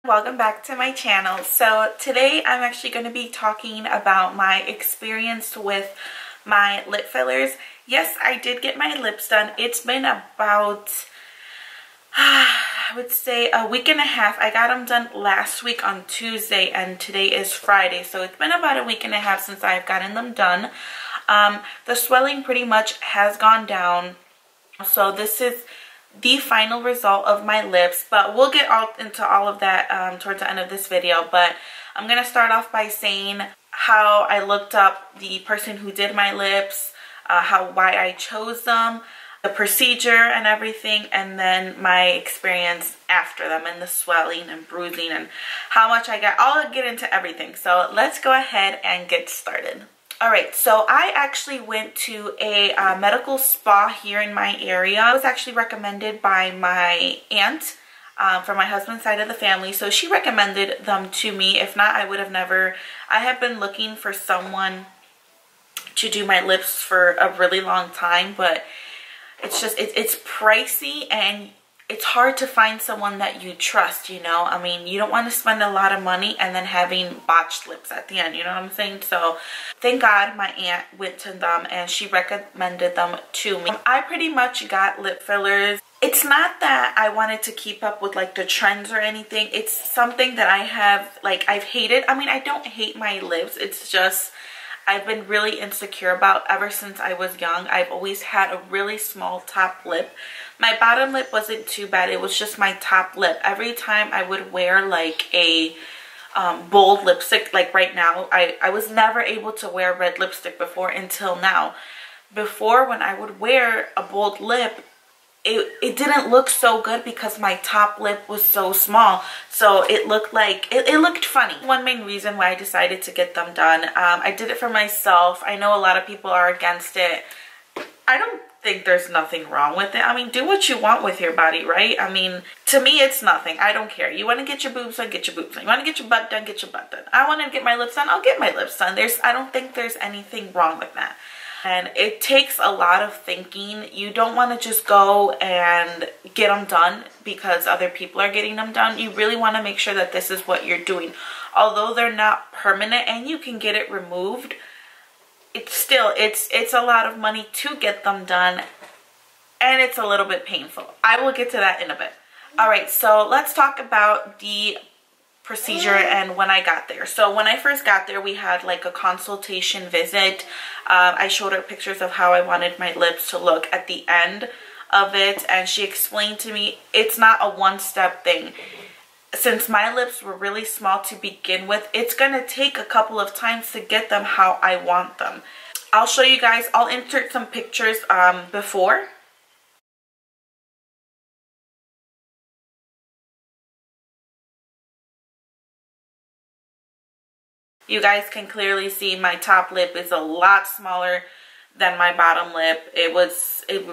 Welcome back to my channel. So today I'm actually going to be talking about my experience with my lip fillers. Yes, I did get my lips done. It's been about I would say a week and a half. I got them done last week on Tuesday and today is Friday. So it's been about a week and a half since I've gotten them done. The swelling pretty much has gone down. So this is the final result of my lips, but we'll get into all of that towards the end of this video. But I'm going to start off by saying how I looked up the person who did my lips, why I chose them, the procedure and everything, and then my experience after them and the swelling and bruising and how much I got. I'll get into everything. So let's go ahead and get started. Alright, so I actually went to a medical spa here in my area. I was actually recommended by my aunt from my husband's side of the family. So she recommended them to me. If not, I would have never. I have been looking for someone to do my lips for a really long time, but it's just, it's pricey and it's hard to find someone that you trust, you know? I mean, you don't want to spend a lot of money and then having botched lips at the end, you know what I'm saying? So thank God my aunt went to them and she recommended them to me. I pretty much got lip fillers. It's not that I wanted to keep up with like the trends or anything. It's something that I have, like, I've hated. I mean, I don't hate my lips. It's just I've been really insecure about ever since I was young. I've always had a really small top lip. My bottom lip wasn't too bad. It was just my top lip. Every time I would wear like a bold lipstick, like right now, I was never able to wear red lipstick before until now. Before, when I would wear a bold lip, it didn't look so good because my top lip was so small. So it looked like, it looked funny. One main reason why I decided to get them done. I did it for myself. I know a lot of people are against it. I don't think there's nothing wrong with it. I mean, do what you want with your body, right? I mean, to me, it's nothing. I don't care. You want to get your boobs done, get your boobs done. You want to get your butt done, get your butt done. I want to get my lips done, I'll get my lips done. I don't think there's anything wrong with that. And it takes a lot of thinking. You don't want to just go and get them done because other people are getting them done. You really want to make sure that this is what you're doing. Although they're not permanent and you can get it removed, it's still, it's a lot of money to get them done, and it's a little bit painful. I will get to that in a bit. All right, so let's talk about the procedure and when I got there. So when I first got there, we had like a consultation visit. I showed her pictures of how I wanted my lips to look at the end of it, and she explained to me it's not a one-step thing. Since my lips were really small to begin with, it's gonna take a couple of times to get them how I want them. I'll show you guys. I'll insert some pictures before. You guys can clearly see my top lip is a lot smaller than my bottom lip. It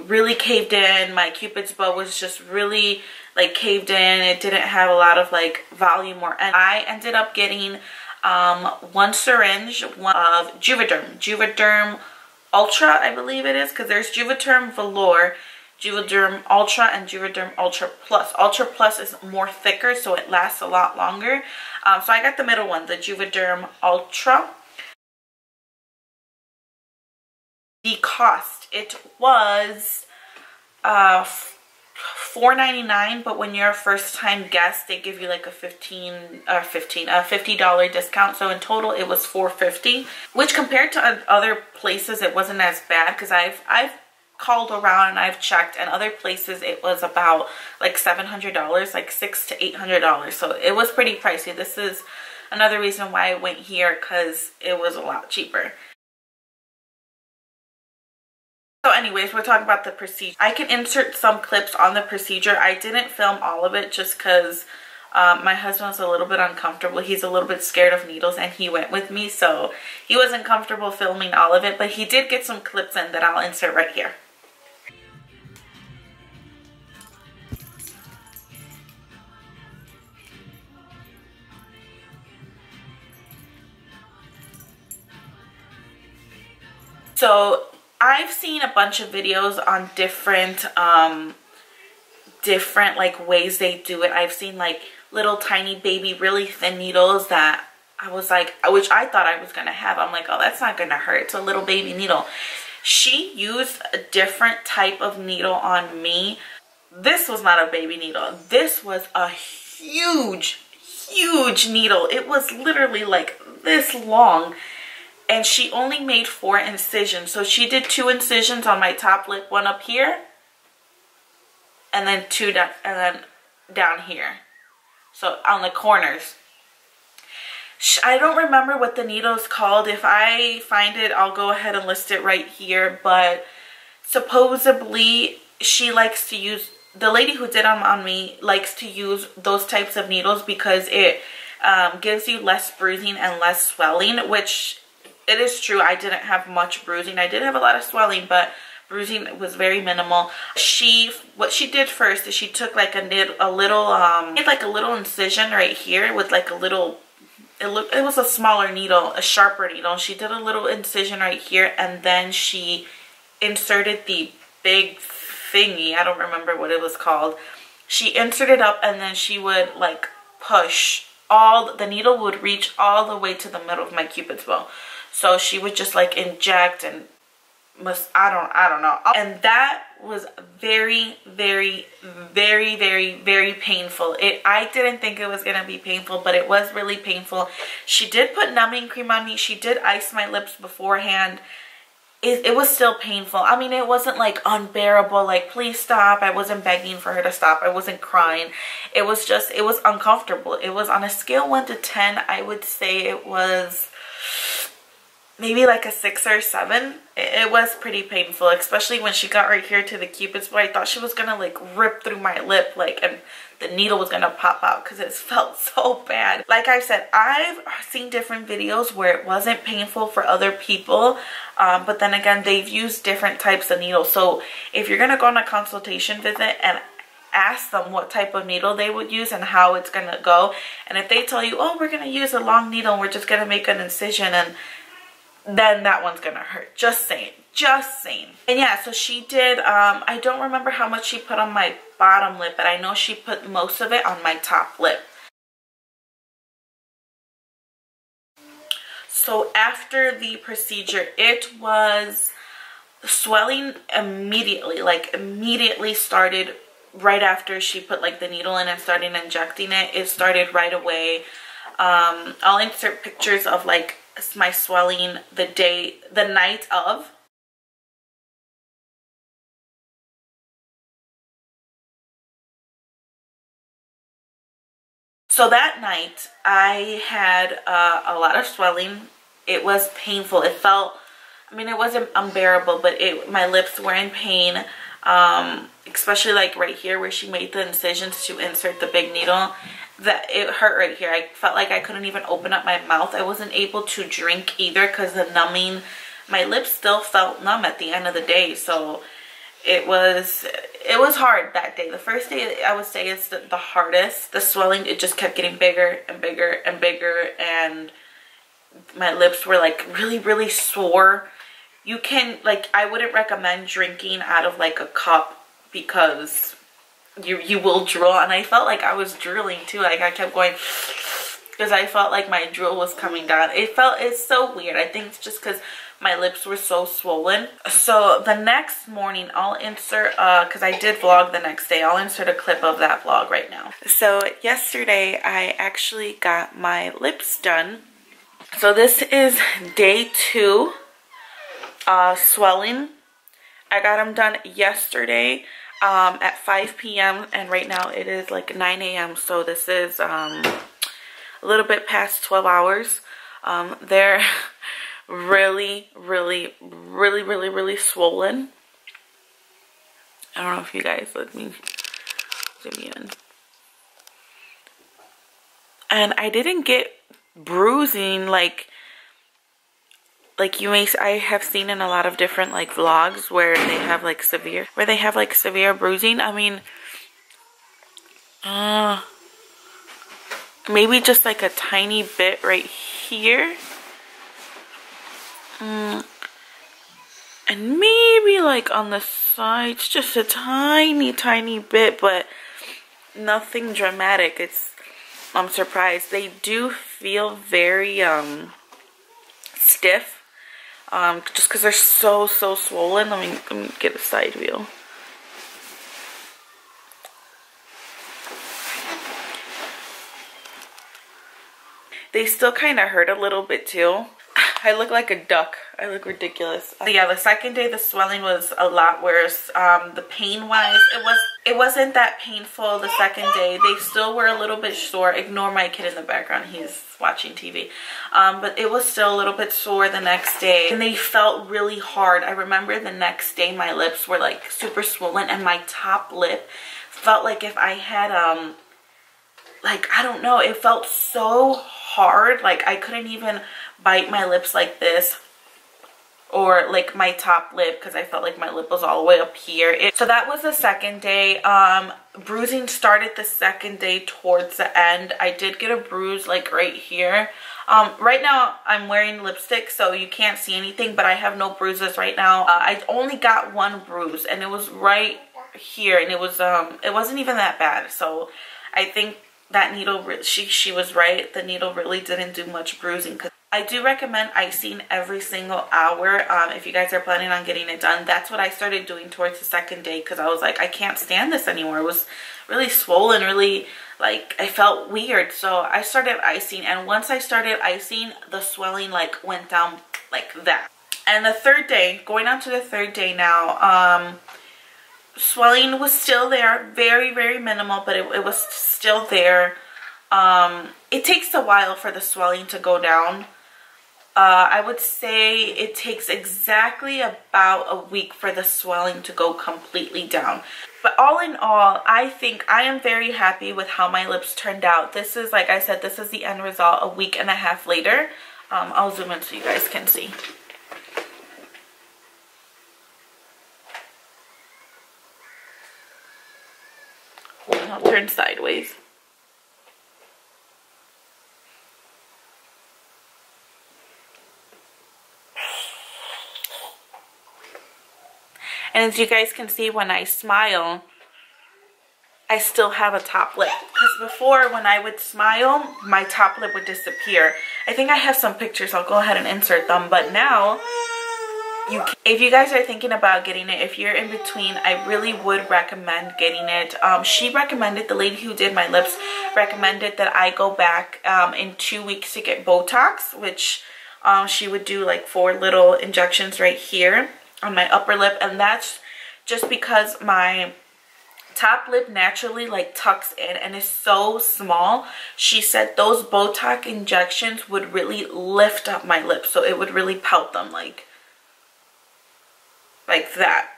really caved in. My Cupid's bow was just really like caved in. It didn't have a lot of like volume or, and I ended up getting one syringe of Juvederm Ultra, I believe it is, because there's Juvederm Velour, Juvederm Ultra, and Juvederm Ultra Plus. Ultra Plus is more thicker, so it lasts a lot longer. So I got the middle one, the Juvederm Ultra. The cost, it was $4.99, but when you're a first-time guest, they give you like a $50 discount. So in total, it was $4.50, which compared to other places, it wasn't as bad because I've called around and I've checked, and other places it was about like $700, like $600 to $800. So it was pretty pricey. This is another reason why I went here, because it was a lot cheaper. So anyways, we're talking about the procedure. I can insert some clips on the procedure. I didn't film all of it just because my husband was a little bit uncomfortable. He's a little bit scared of needles, and he went with me, so he wasn't comfortable filming all of it, but he did get some clips in that I'll insert right here. So I've seen a bunch of videos on different like ways they do it. I've seen like little tiny baby, really thin needles that I was like, which I thought I was gonna have. I'm like, oh, that's not gonna hurt. It's a little baby needle. She used a different type of needle on me. This was not a baby needle. This was a huge needle. It was literally like this long, and she only made 4 incisions. So she did 2 incisions on my top lip, one up here, and then 2 down, and then down here. So on the corners. I don't remember what the needle is called. If I find it, I'll go ahead and list it right here. But supposedly she likes to use, the lady who did them on me likes to use those types of needles because it gives you less bruising and less swelling, which it is true. I didn't have much bruising. I did have a lot of swelling, but bruising was very minimal. What she did first is she took like a little incision right here with like a little, it was a smaller needle, a sharper needle. She did a little incision right here, and then she inserted the big thingy, I don't remember what it was called. She inserted up, and then she would like push the needle would reach all the way to the middle of my cupid's bow. So she would just like inject and I don't know. And that was very, very, very, very, very painful. I didn't think it was going to be painful, but it was really painful. She did put numbing cream on me. She did ice my lips beforehand. It was still painful. I mean, it wasn't like unbearable, like please stop. I wasn't begging for her to stop. I wasn't crying. It was just, it was uncomfortable. It was on a scale 1 to 10, I would say it was maybe like a 6 or 7. It was pretty painful, especially when she got right here to the cupid's bow. I thought she was gonna like rip through my lip, like, and the needle was gonna pop out because it felt so bad. Like I said, I've seen different videos where it wasn't painful for other people, but then again, they've used different types of needles. So if you're gonna go on a consultation visit and ask them what type of needle they would use and how it's gonna go, and if they tell you, oh, we're gonna use a long needle and we're just gonna make an incision, and then that one's gonna hurt. Just saying. And yeah, so she did, I don't remember how much she put on my bottom lip, but I know she put most of it on my top lip. So after the procedure, it was swelling immediately, like immediately started right after she put like the needle in and started injecting it. It started right away. I'll insert pictures of like my swelling the night of. So that night I had a lot of swelling. It was painful. It felt, I mean, it wasn't unbearable, but my lips were in pain, especially like right here where she made the incisions to insert the big needle. That it hurt right here. I felt like I couldn't even open up my mouth. I wasn't able to drink either because the numbing, my lips still felt numb at the end of the day. So it was hard that day. The first day I would say is the hardest. The swelling, it just kept getting bigger and bigger and bigger, and my lips were like really, really sore. You can, like, I wouldn't recommend drinking out of like a cup because you will drool, and I felt like I was drooling too. Like I kept going because I felt like my drool was coming down. It's so weird. I think it's just because my lips were so swollen. So the next morning I'll insert, because I did vlog the next day, I'll insert a clip of that vlog right now. So yesterday I actually got my lips done. So this is day 2, swelling. I got them done yesterday at 5 p.m. and right now it is like 9 a.m. So this is a little bit past 12 hours. They're really, really, really, really, really swollen. I don't know if you guys let me zoom in. And I didn't get bruising like you may, I have seen in a lot of different like vlogs where they have like severe bruising. I mean, maybe just like a tiny bit right here. And maybe like on the sides, just a tiny bit, but nothing dramatic. I'm surprised. They do feel very stiff, just because they're so swollen. Let me get a side view. They still kind of hurt a little bit too. I look like a duck. I look ridiculous. Yeah, the second day the swelling was a lot worse. The pain wise, it wasn't that painful the second day. They still were a little bit sore. Ignore my kid in the background. He's watching TV. But it was still a little bit sore the next day. And they felt really hard. I remember the next day my lips were like super swollen, and my top lip felt like if I had like, I don't know, it felt so hard. Like I couldn't even bite my lips like this, or like my top lip, because I felt like my lip was all the way up here. So that was the second day. Bruising started the second day towards the end. I did get a bruise like right here. Right now I'm wearing lipstick, so you can't see anything, but I have no bruises right now. I only got one bruise, and it was right here, and it wasn't even that bad. So I think that needle, she was right. The needle really didn't do much bruising. I do recommend icing every single hour if you guys are planning on getting it done. That's what I started doing towards the second day, because I was like, I can't stand this anymore. It was really swollen, really, like, I felt weird. So I started icing, and once I started icing, the swelling like went down like that. And the third day, going on to the third day now, swelling was still there, very minimal, but it was still there. It takes a while for the swelling to go down. I would say it takes exactly about a week for the swelling to go completely down. But all in all, I think I am very happy with how my lips turned out. This is, like I said, this is the end result a week and a half later. I'll zoom in so you guys can see. And I'll turn sideways. And as you guys can see, when I smile, I still have a top lip. Because before, when I would smile, my top lip would disappear. I think I have some pictures. I'll go ahead and insert them. But now, if you guys are thinking about getting it, if you're in between, I really would recommend getting it. She recommended, the lady who did my lips recommended that I go back in 2 weeks to get Botox, which she would do like 4 little injections right here on my upper lip. And that's just because my top lip naturally like tucks in and is so small. She said those Botox injections would really lift up my lips, so it would really pout them like that,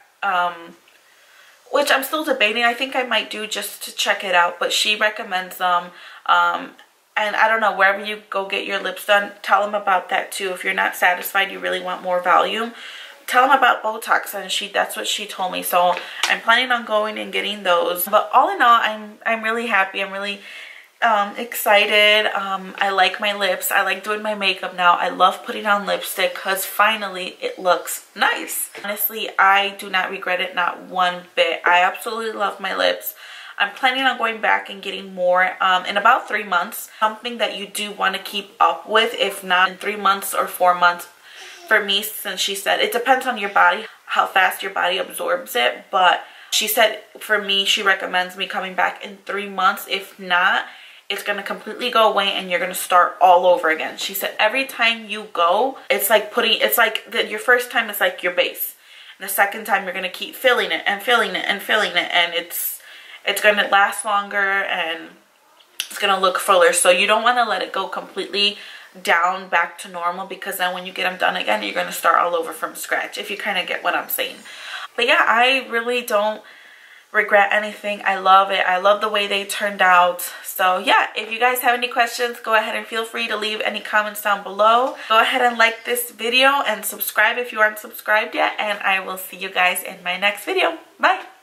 which I'm still debating. I think I might do just to check it out, but she recommends them. And I don't know, wherever you go get your lips done, tell them about that too. If you're not satisfied, you really want more volume, tell them about Botox, and that's what she told me. So I'm planning on going and getting those. But all in all, I'm really happy. I'm really excited. I like my lips. I like doing my makeup now. I love putting on lipstick because finally it looks nice. Honestly, I do not regret it, not one bit. I absolutely love my lips. I'm planning on going back and getting more in about 3 months. Something that you do want to keep up with, if not in 3 months or 4 months. For me, since she said it depends on your body, how fast your body absorbs it, but she said for me, she recommends me coming back in 3 months. If not, it's going to completely go away and you're going to start all over again. She said every time you go, it's like your first time is like your base. And the second time you're going to keep filling it and filling it and filling it, and it's going to last longer and it's going to look fuller. So you don't want to let it go completely down back to normal, because then when you get them done again, you're going to start all over from scratch, if you kind of get what I'm saying. But yeah, I really don't regret anything. I love it. I love the way they turned out. So yeah, if you guys have any questions, go ahead and feel free to leave any comments down below. Go ahead and like this video and subscribe if you aren't subscribed yet, and I will see you guys in my next video. Bye.